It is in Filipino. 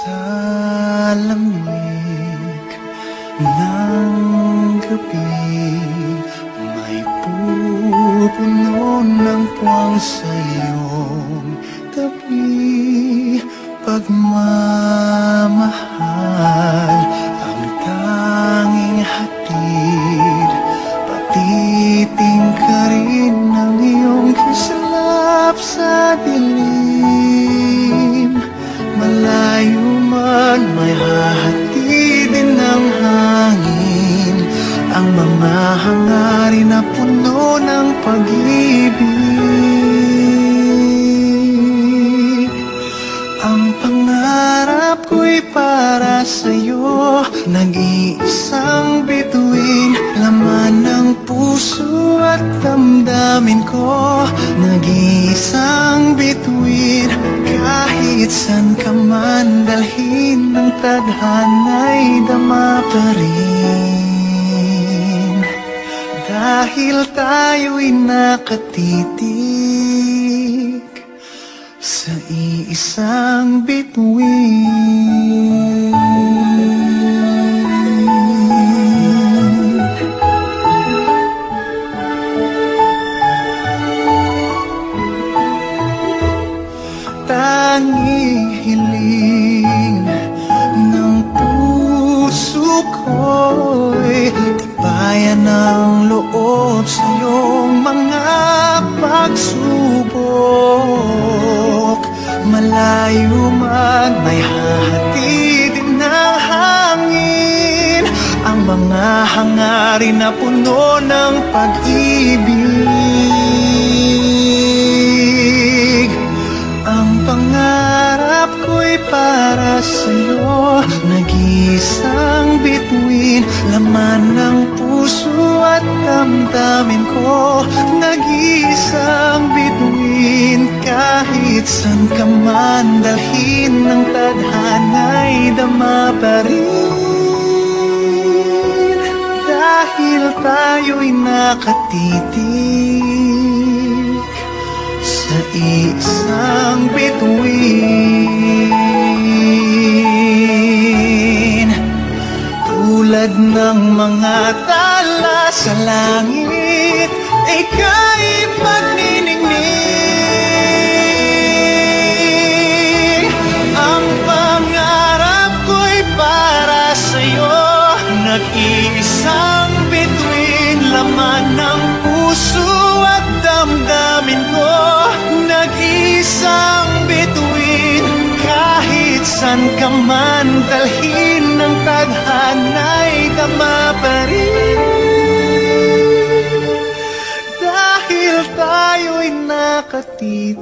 Sa lamig ng gabi, may pupuno ng puwang sa iyong tabi. Pagmamahal ang tanging hatid, patiting ka rin ng iyong kislap sa dilim. Malayo man may hahatidin ng hangin, ang mga hangarin na puno ng pag-ibig. Ang pangarap ko'y para sa'yo, nag-iisang bituin, laman ng puso at damdamin ko. Nag-iisang bituin, kahit san ka man dalhin ng tadhana'y dama pa rin. Dahil tayo'y nakatitig sa iisang bituin. Tanging hiling ng puso ko'y tibayan ng loob sa iyong mga pagsubok. Malayo man may hahatidin ng hangin, ang mga hangarin na puno ng pag-ibig. Ang pangarap ko'y para sa'yo, nag-iisang bituin, laman ng puso at damdamin ko. Nag-iisang bituin, kahit san ka man dalhin ng tadhana'y dama pa rin. Dahil tayo'y nakatitig sa isang bituin. Tulad ng mga tala sa langit, ika'y magniningning. Ang pangarap ko'y para sa'yo, nag-iisang bituin, laman ng puso at damdamin ko. Nag-iisang bituin, kahit san ka man dalhin ng tadhana'y dama pa rin. Dahil tayo'y nakatitig